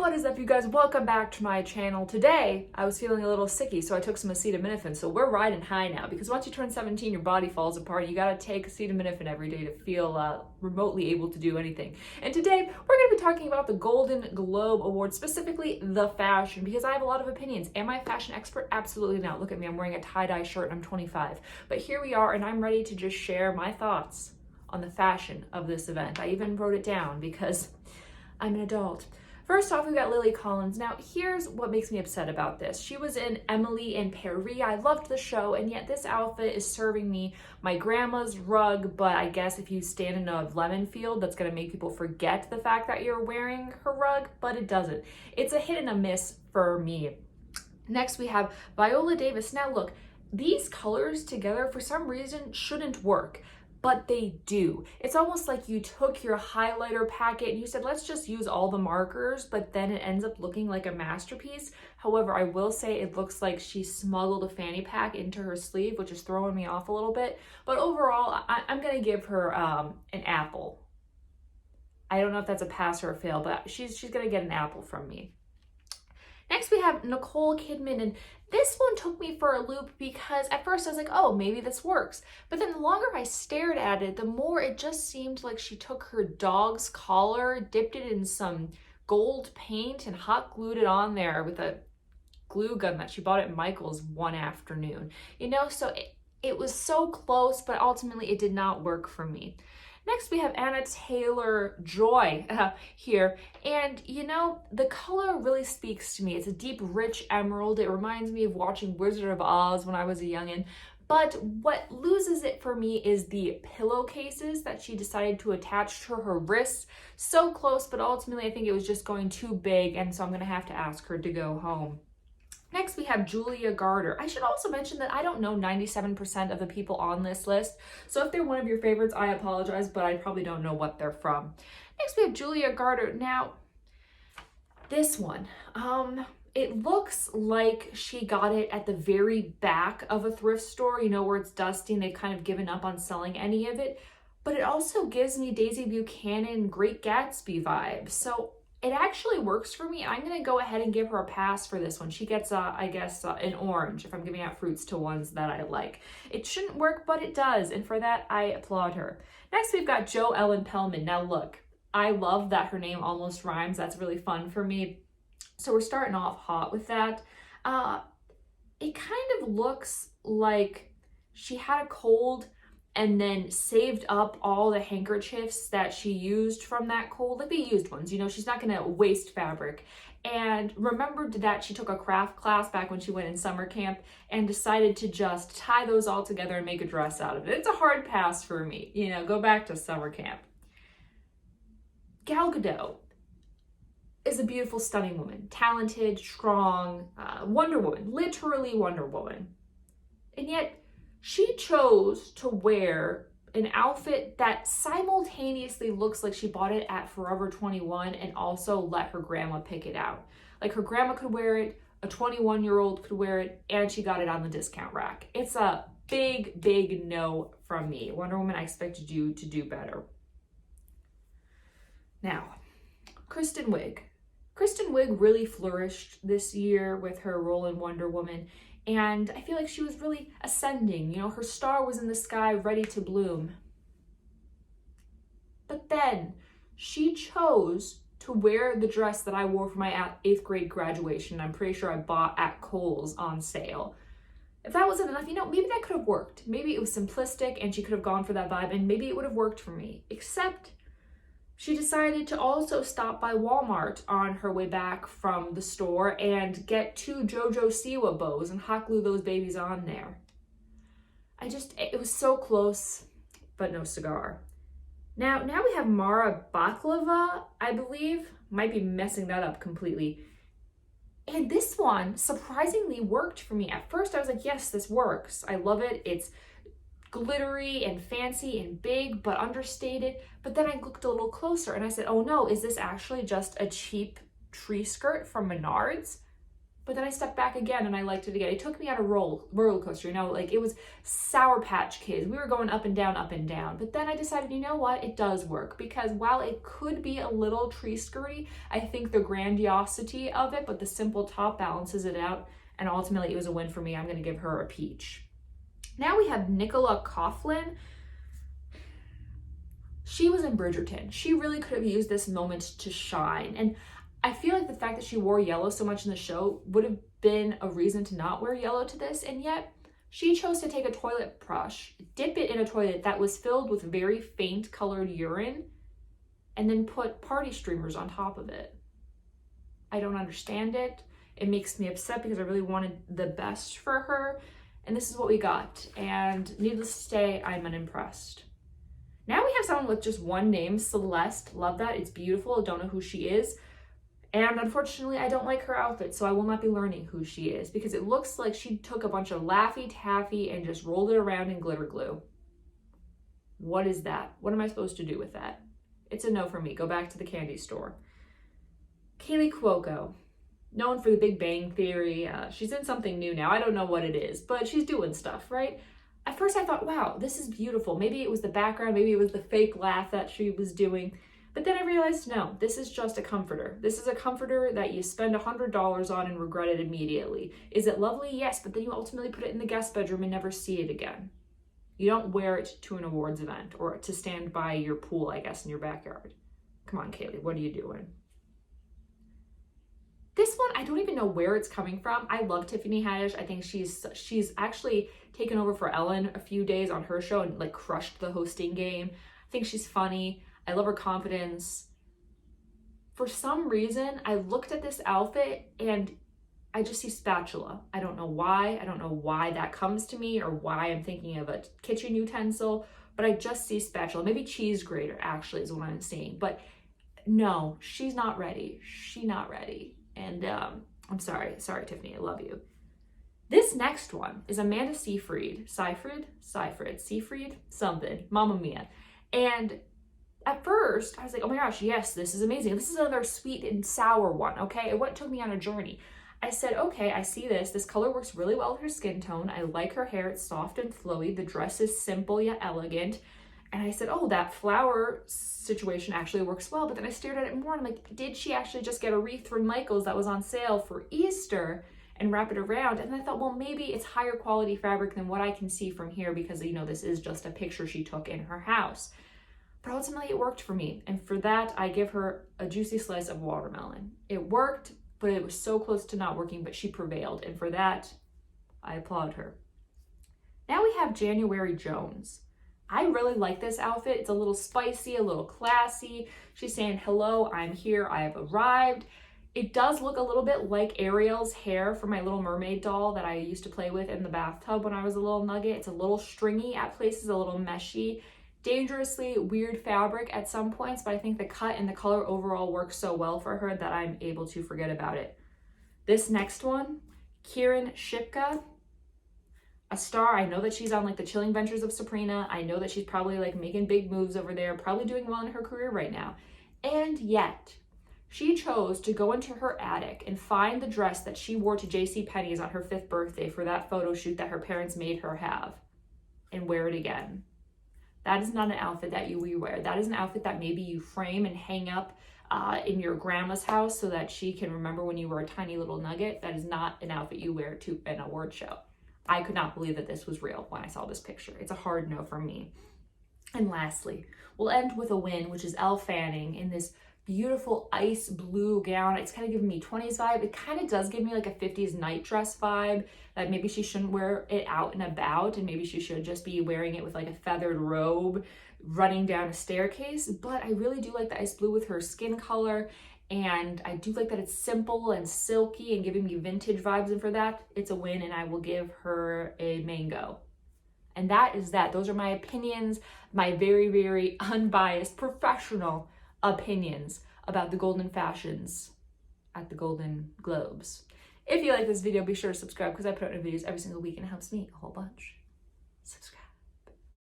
What is up, you guys? Welcome back to my channel. Today, I was feeling a little sicky, so I took some acetaminophen. So we're riding high now, because once you turn 17, your body falls apart. You gotta take acetaminophen every day to feel remotely able to do anything. And today, we're gonna be talking about the Golden Globe Awards, specifically the fashion, because I have a lot of opinions. Am I a fashion expert? Absolutely not. Look at me, I'm wearing a tie-dye shirt and I'm 25. But here we are, and I'm ready to just share my thoughts on the fashion of this event. I even wrote it down because I'm an adult. First off, we've got Lily Collins. Now, here's what makes me upset about this. She was in Emily in Paris. I loved the show, and yet this outfit is serving me my grandma's rug, but I guess if you stand in a lemon field, that's gonna make people forget the fact that you're wearing her rug, but it doesn't. It's a hit and a miss for me. Next, we have Biola Davis. Now, look, these colors together, for some reason, shouldn't work, but they do. It's almost like you took your highlighter packet and you said, let's just use all the markers, but then it ends up looking like a masterpiece. However, I will say it looks like she smuggled a fanny pack into her sleeve, which is throwing me off a little bit. But overall, I'm gonna give her an apple. I don't know if that's a pass or a fail, but she's gonna get an apple from me. Next, we have Nicole Kidman, and this one took me for a loop because at first I was like, oh, maybe this works. But then the longer I stared at it, the more it just seemed like she took her dog's collar, dipped it in some gold paint, and hot glued it on there with a glue gun that she bought at Michael's one afternoon. You know, so it was so close, but ultimately it did not work for me. Next, we have Anna Taylor-Joy here. And, you know, the color really speaks to me. It's a deep, rich emerald. It reminds me of watching Wizard of Oz when I was a youngin'. But what loses it for me is the pillowcases that she decided to attach to her wrists. So close, but ultimately I think it was just going too big, and so I'm going to have to ask her to go home. Next, we have Julia Garter. I should also mention that I don't know 97% of the people on this list, so if they're one of your favorites, I apologize, but I probably don't know what they're from. Next, we have Julia Garter. Now, this one, it looks like she got it at the very back of a thrift store, you know, where it's dusty and they've kind of given up on selling any of it, but it also gives me Daisy Buchanan, Great Gatsby vibes. So it actually works for me. I'm gonna go ahead and give her a pass for this one. She gets, I guess, an orange if I'm giving out fruits to ones that I like. It shouldn't work, but it does, and for that, I applaud her. Next, we've got Ellen Pelman. Now look, I love that her name almost rhymes. That's really fun for me. So we're starting off hot with that. It kind of looks like she had a cold and then saved up all the handkerchiefs that she used from that cold, like the used ones, you know, she's not gonna waste fabric. And remembered that she took a craft class back when she went in summer camp and decided to just tie those all together and make a dress out of it. It's a hard pass for me, you know, go back to summer camp. Gal Gadot is a beautiful, stunning woman, talented, strong, Wonder Woman, literally Wonder Woman. And yet, she chose to wear an outfit that simultaneously looks like she bought it at Forever 21 and also let her grandma pick it out. Like her grandma could wear it, a 21-year-old could wear it, and she got it on the discount rack. It's a big, big no from me. Wonder Woman, I expected you to do better. Now, Kristen Wiig. Kristen Wiig really flourished this year with her role in Wonder Woman. And I feel like she was really ascending. You know, her star was in the sky, ready to bloom. But then she chose to wear the dress that I wore for my 8th grade graduation. I'm pretty sure I bought at Kohl's on sale. If that wasn't enough, you know, maybe that could have worked. Maybe it was simplistic and she could have gone for that vibe, and maybe it would have worked for me. Except she decided to also stop by Walmart on her way back from the store and get 2 JoJo Siwa bows and hot glue those babies on there. It was so close, but no cigar. Now we have Mara Baklava, I believe. Might be messing that up completely. And this one surprisingly worked for me. At first I was like, yes, this works. I love it. It's glittery and fancy and big, but understated. But then I looked a little closer and I said, oh no, is this actually just a cheap tree skirt from Menards? But then I stepped back again and I liked it again. It took me on a roller coaster, you know, like it was Sour Patch Kids. We were going up and down, up and down. But then I decided, you know what? It does work, because while it could be a little tree skirty, I think the grandiosity of it, but the simple top balances it out. And ultimately it was a win for me. I'm going to give her a peach. Now we have Nicola Coughlin. She was in Bridgerton. She really could have used this moment to shine. And I feel like the fact that she wore yellow so much in the show would have been a reason to not wear yellow to this, and yet she chose to take a toilet brush, dip it in a toilet that was filled with very faint colored urine, and then put party streamers on top of it. I don't understand it. It makes me upset because I really wanted the best for her, and this is what we got. And needless to say, I'm unimpressed. Now we have someone with just one name, Celeste. Love that. It's beautiful. Don't know who she is. And unfortunately, I don't like her outfit, so I will not be learning who she is, because it looks like she took a bunch of Laffy Taffy and just rolled it around in glitter glue. What is that? What am I supposed to do with that? It's a no for me. Go back to the candy store. Kaylee Cuoco, known for The Big Bang Theory. She's in something new now. I don't know what it is, but she's doing stuff, right? At first I thought, wow, this is beautiful. Maybe it was the background, maybe it was the fake laugh that she was doing. But then I realized, no, this is just a comforter. This is a comforter that you spend $100 on and regret it immediately. Is it lovely? Yes, but then you ultimately put it in the guest bedroom and never see it again. You don't wear it to an awards event or to stand by your pool, I guess, in your backyard. Come on, Kaylee, what are you doing? This one, I don't even know where it's coming from. I love Tiffany Haddish. I think she's actually taken over for Ellen a few days on her show and like crushed the hosting game. I think she's funny. I love her confidence. For some reason, I looked at this outfit and I just see spatula. I don't know why. I don't know why that comes to me or why I'm thinking of a kitchen utensil, but I just see spatula. Maybe cheese grater actually is what I'm seeing. But no, she's not ready. She's not ready. And I'm sorry, Tiffany, I love you. This next one is Amanda Seyfried, something, Mamma Mia. And at first, I was like, oh my gosh, yes, this is amazing. This is another sweet and sour one, okay? And what took me on a journey. I said, okay, I see this. This color works really well with her skin tone. I like her hair. It's soft and flowy. The dress is simple yet elegant. And I said, oh, that flower situation actually works well. But then I stared at it more and I'm like, did she actually just get a wreath from Michael's that was on sale for Easter and wrap it around? And then I thought, well, maybe it's higher quality fabric than what I can see from here because, you know, this is just a picture she took in her house. But ultimately it worked for me. And for that, I give her a juicy slice of watermelon. It worked, but it was so close to not working, but she prevailed. And for that, I applaud her. Now we have January Jones. I really like this outfit. It's a little spicy, a little classy. She's saying, hello, I'm here, I have arrived. It does look a little bit like Ariel's hair from my Little Mermaid doll that I used to play with in the bathtub when I was a little nugget. It's a little stringy at places, a little meshy. Dangerously weird fabric at some points, but I think the cut and the color overall works so well for her that I'm able to forget about it. This next one, Kieran Shipka, a star. I know that she's on like the Chilling Adventures of Sabrina. I know that she's probably like making big moves over there, probably doing well in her career right now. And yet, she chose to go into her attic and find the dress that she wore to JCPenney's on her 5th birthday for that photo shoot that her parents made her have and wear it again. That is not an outfit that you wear. That is an outfit that maybe you frame and hang up in your grandma's house so that she can remember when you were a tiny little nugget. That is not an outfit you wear to an award show. I could not believe that this was real when I saw this picture. It's a hard no from me. And lastly, we'll end with a win, which is Elle Fanning in this beautiful ice blue gown. It's kind of giving me 20s vibe. It kind of does give me like a 50s night dress vibe that maybe she shouldn't wear it out and about and maybe she should just be wearing it with like a feathered robe running down a staircase. But I really do like the ice blue with her skin color, and I do like that it's simple and silky and giving me vintage vibes, and for that it's a win, and I will give her a mango. And that is that. Those are my opinions, my very, very unbiased professional opinions about the golden fashions at the Golden Globes. If you like this video, be sure to subscribe because I put out new videos every single week and it helps me a whole bunch. Subscribe.